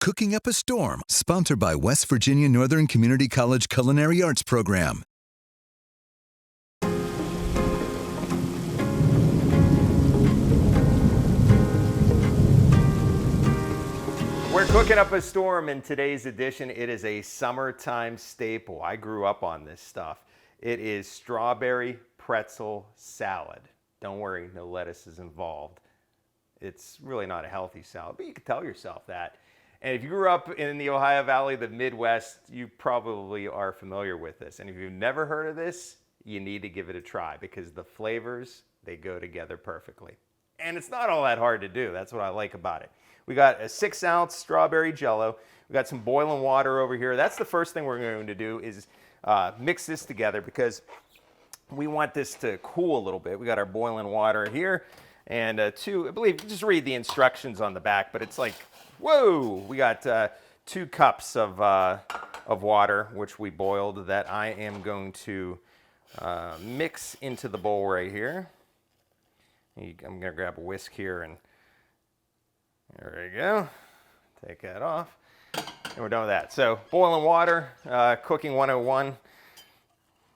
Cooking Up a Storm, sponsored by West Virginia Northern Community College Culinary Arts Program. We're cooking up a storm in today's edition. It is a summertime staple. I grew up on this stuff. It is strawberry pretzel salad. Don't worry, no lettuce is involved. It's really not a healthy salad, but you can tell yourself that. And if you grew up in the Ohio Valley, the Midwest, you probably are familiar with this. And if you've never heard of this, you need to give it a try because the flavors, they go together perfectly. And it's not all that hard to do. That's what I like about it. We got a 6-ounce strawberry Jello. We got some boiling water over here. That's the first thing we're going to do is mix this together because we want this to cool a little bit. We got our boiling water here. And I believe, just read the instructions on the back, but it's like, whoa, we got 2 cups of water, which we boiled, that I am going to mix into the bowl right here. I'm going to grab a whisk here, and there we go. Take that off, and we're done with that. So boiling water, cooking 101.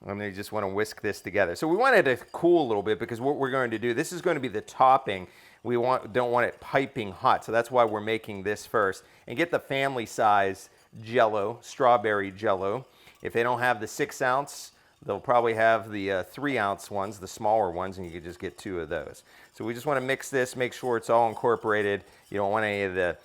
And then you just want to whisk this together. So we want it to cool a little bit because what we're going to do, this is going to be the topping. We don't want it piping hot, so that's why we're making this first. And get the family size Jell-O, strawberry Jell-O. If they don't have the 6-ounce, they'll probably have the 3-ounce ones, the smaller ones, and you can just get 2 of those. So we just want to mix this, make sure it's all incorporated. You don't want any of the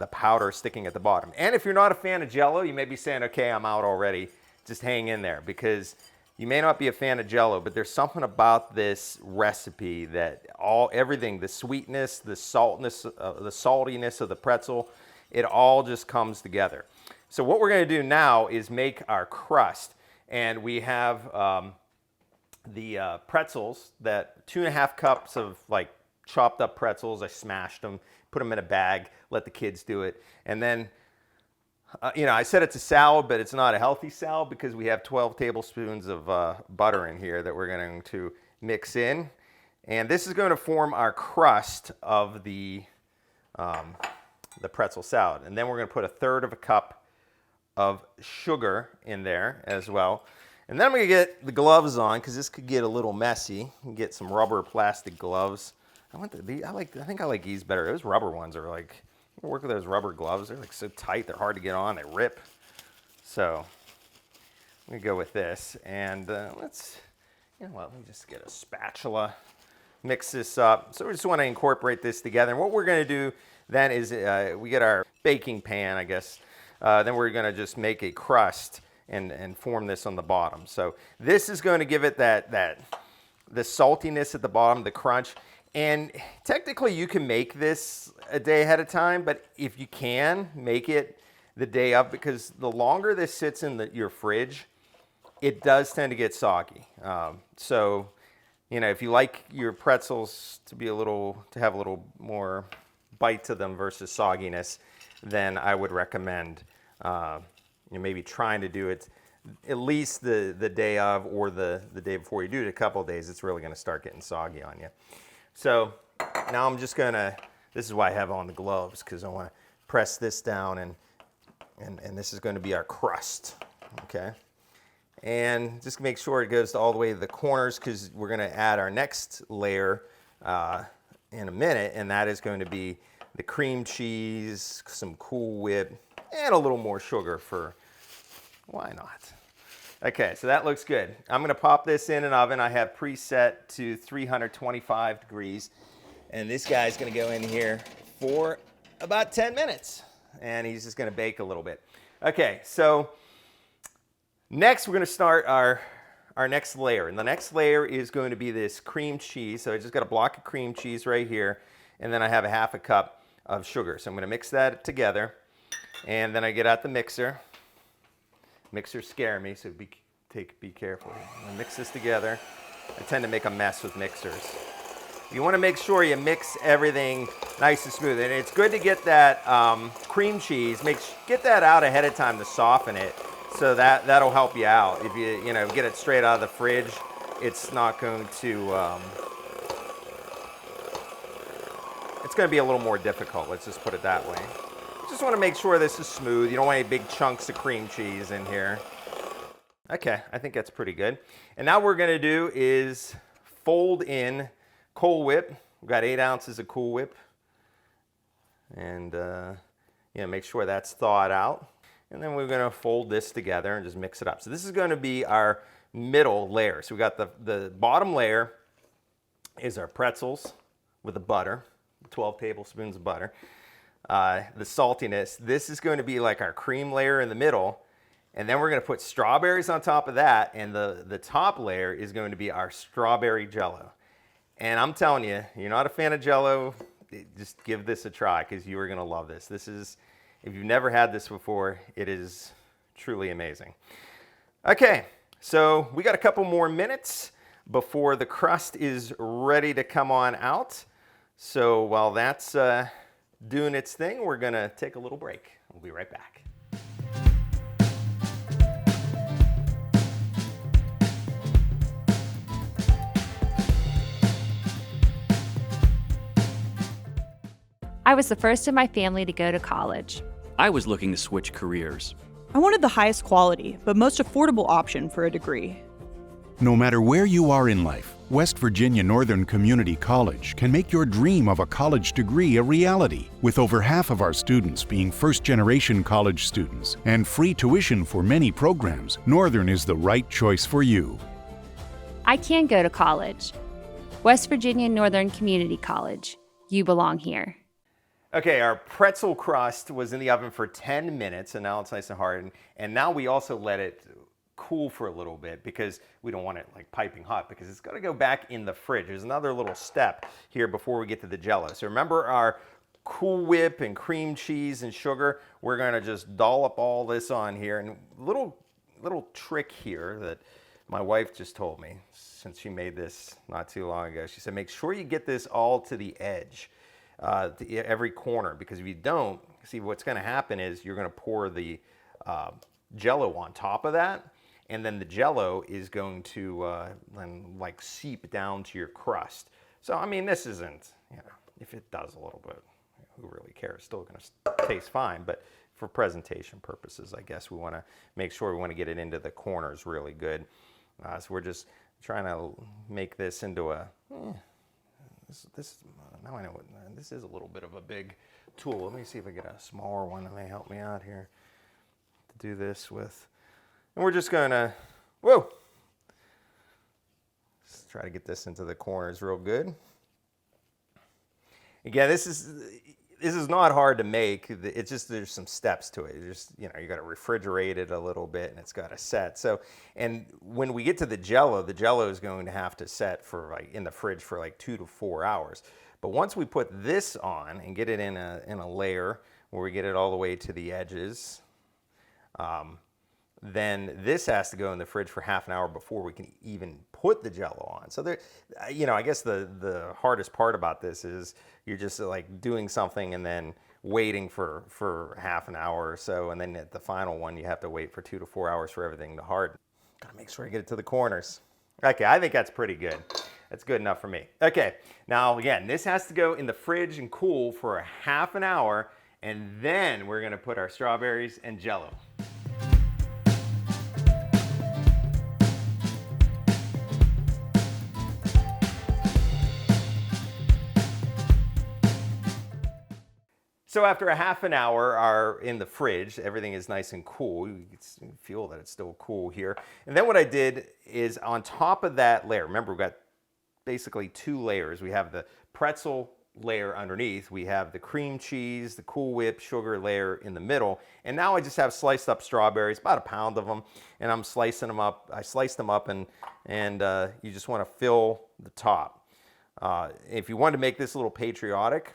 powder sticking at the bottom. And if you're not a fan of Jell-O, you may be saying, okay, I'm out already. Just hang in there because you may not be a fan of Jell-O, but there's something about this recipe that everything, the sweetness, the saltiness, the saltiness of the pretzel, it all just comes together. So what we're going to do now is make our crust. And we have the pretzels, that 2.5 cups of like chopped up pretzels. I smashed them, put them in a bag, let the kids do it. And then I said it's a salad, but it's not a healthy salad because we have 12 tablespoons of butter in here that we're going to mix in. And this is going to form our crust of the pretzel salad. And then we're going to put 1/3 cup of sugar in there as well. And then I'm going to get the gloves on because this could get a little messy. You can get some rubber plastic gloves. I think I like these better. Those rubber ones are like, you work with those rubber gloves. They're like so tight. They're hard to get on. They rip. So I'm going to go with this. And let me just get a spatula. Mix this up. So we just want to incorporate this together. And what we're going to do then is we get our baking pan, I guess. Then we're going to just make a crust and form this on the bottom. So this is going to give it the saltiness at the bottom, the crunch. And technically you can make this a day ahead of time, but if you can, make it the day of because the longer this sits in your fridge, it does tend to get soggy. So, if you like your pretzels to have a little more bite to them versus sogginess, then I would recommend maybe trying to do it at least the day of or the day before. You do it a couple of days, it's really going to start getting soggy on you. So now I'm just gonna, this is why I have on the gloves because I want to press this down and this is going to be our crust, okay? And just make sure it goes all the way to the corners because we're going to add our next layer in a minute, and that is going to be the cream cheese, some Cool Whip, and a little more sugar for, why not? Okay, so that looks good. I'm going to pop this in an oven. I have preset to 325 degrees. And this guy's going to go in here for about 10 minutes. And he's just going to bake a little bit. Okay, so next we're going to start our next layer. And the next layer is going to be this cream cheese. So I just got a block of cream cheese right here. And then I have 1/2 cup of sugar. So I'm going to mix that together. And then I get out the mixer. Mixers scare me, so be careful. I'm gonna mix this together. I tend to make a mess with mixers. You want to make sure you mix everything nice and smooth. And it's good to get that cream cheese. Get that out ahead of time to soften it, so that'll help you out. If you get it straight out of the fridge, it's not going to. It's going to be a little more difficult. Let's just put it that way. Just want to make sure this is smooth. You don't want any big chunks of cream cheese in here. Okay, I think that's pretty good. And now what we're gonna do is fold in Cool Whip. We've got 8 ounces of Cool Whip. And make sure that's thawed out. And then we're gonna fold this together and just mix it up. So this is gonna be our middle layer. So we got the bottom layer is our pretzels with the butter, 12 tablespoons of butter. The saltiness. This is going to be like our cream layer in the middle. And then we're going to put strawberries on top of that. And the top layer is going to be our strawberry Jell-O. And I'm telling you, you're not a fan of Jell-O, just give this a try because you are going to love this. This is, if you've never had this before, it is truly amazing. Okay, so we got a couple more minutes before the crust is ready to come on out. So while that's doing its thing, we're going to take a little break. We'll be right back. I was the first in my family to go to college. I was looking to switch careers. I wanted the highest quality, but most affordable option for a degree. No matter where you are in life, West Virginia Northern Community College can make your dream of a college degree a reality. With over half of our students being first-generation college students and free tuition for many programs, Northern is the right choice for you. I can go to college. West Virginia Northern Community College. You belong here. Okay, our pretzel crust was in the oven for 10 minutes, and now it's nice and hard. And now we also let it cool for a little bit because we don't want it like piping hot because it's got to go back in the fridge. There's another little step here before we get to the Jell-O. So remember our Cool Whip and cream cheese and sugar? We're going to just dollop all this on here. And little trick here that my wife just told me since she made this not too long ago. She said, make sure you get this all to the edge. To every corner, because if you don't, see what's going to happen is you're going to pour the Jell-O on top of that, and then the Jell-O is going to then like seep down to your crust. So I mean, this isn't, if it does a little bit, who really cares? It's still going to taste fine, but for presentation purposes, I guess we want to make sure we want to get it into the corners really good. So we're just trying to make this into a. Now I know what this is. A little bit of a big tool. Let me see if I get a smaller one that may help me out here to do this with. And we're just gonna, let's try to get this into the corners real good. Again, this is not hard to make. It's just there's some steps to it. Just you got to refrigerate it a little bit, and it's got to set. So, and when we get to the Jell-O is going to have to set for like in the fridge for like 2 to 4 hours. But once we put this on and get it in a layer where we get it all the way to the edges, then this has to go in the fridge for half an hour before we can even put the Jell-O on. So there, I guess the hardest part about this is you're just like doing something and then waiting for half an hour or so, and then at the final one you have to wait for 2 to 4 hours for everything to harden. Gotta make sure I get it to the corners. Okay, I think that's pretty good. That's good enough for me. Okay, now again, this has to go in the fridge and cool for a half an hour, and then we're gonna put our strawberries and Jell-O. So after a half an hour in the fridge, everything is nice and cool. You can feel that it's still cool here. And then what I did is on top of that layer, remember we've got basically 2 layers. We have the pretzel layer underneath. We have the cream cheese, the Cool Whip, sugar layer in the middle. And now I just have sliced up strawberries, about 1 pound of them, and I'm slicing them up. I sliced them up and you just want to fill the top. If you want to make this a little patriotic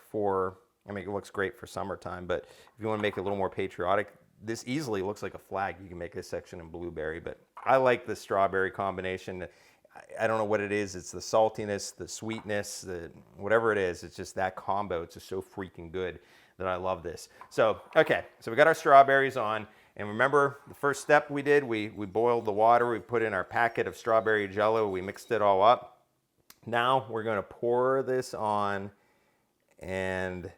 it looks great for summertime, but if you want to make it a little more patriotic, this easily looks like a flag. You can make this section in blueberry, but I like the strawberry combination. I don't know what it is. It's the saltiness, the sweetness, whatever it is. It's just that combo. It's just so freaking good that I love this. So, okay, so we got our strawberries on, and remember the first step we did, we boiled the water, we put in our packet of strawberry Jell-O, we mixed it all up. Now we're going to pour this on, and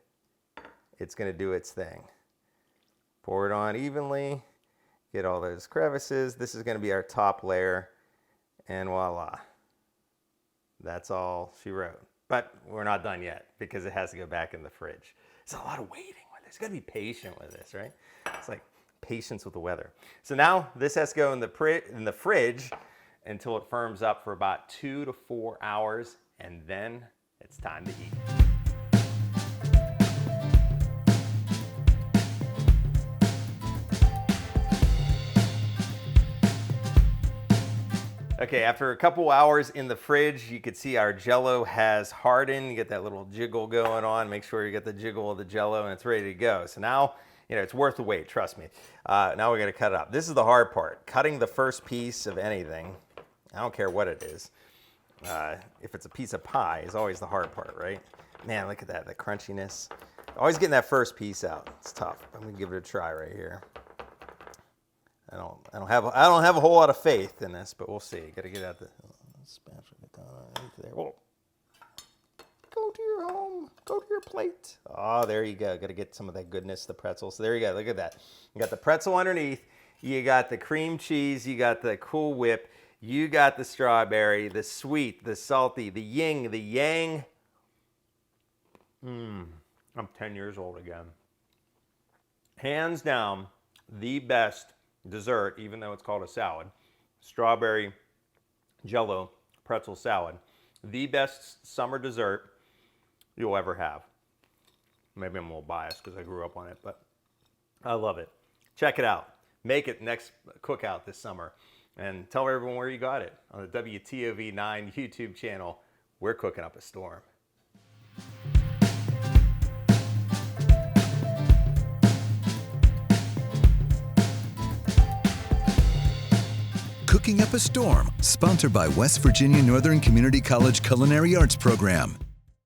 it's going to do its thing. Pour it on evenly. Get all those crevices. This is going to be our top layer. And voila. That's all she wrote. But we're not done yet because it has to go back in the fridge. It's a lot of waiting with this. You gotta be patient with this, right? It's like patience with the weather. So now this has to go in the fridge until it firms up for about 2 to 4 hours, and then it's time to eat. Okay, after a couple hours in the fridge, you can see our Jell-O has hardened. You get that little jiggle going on. Make sure you get the jiggle of the Jell-O and it's ready to go. So now, it's worth the wait, trust me. Now we're gonna cut it up. This is the hard part, cutting the first piece of anything. I don't care what it is. If it's a piece of pie, is always the hard part, right? Man, look at that, the crunchiness. Always getting that first piece out. It's tough. I'm gonna give it a try right here. I don't have a whole lot of faith in this, but we'll see. Got to get out the spatula underneath there. Whoa. Go to your home. Go to your plate. Oh, there you go. Got to get some of that goodness, the pretzels. So there you go. Look at that. You got the pretzel underneath. You got the cream cheese. You got the Cool Whip. You got the strawberry, the sweet, the salty, the yin, the yang. I'm 10 years old again. Hands down, the best dessert, even though it's called a salad, strawberry Jell-O pretzel salad. The best summer dessert you'll ever have. Maybe I'm a little biased because I grew up on it, but I love it. Check it out. Make it next cookout this summer. And tell everyone where you got it on the WTOV 9 YouTube channel. We're cooking up a storm. Cooking Up a Storm, sponsored by West Virginia Northern Community College Culinary Arts Program.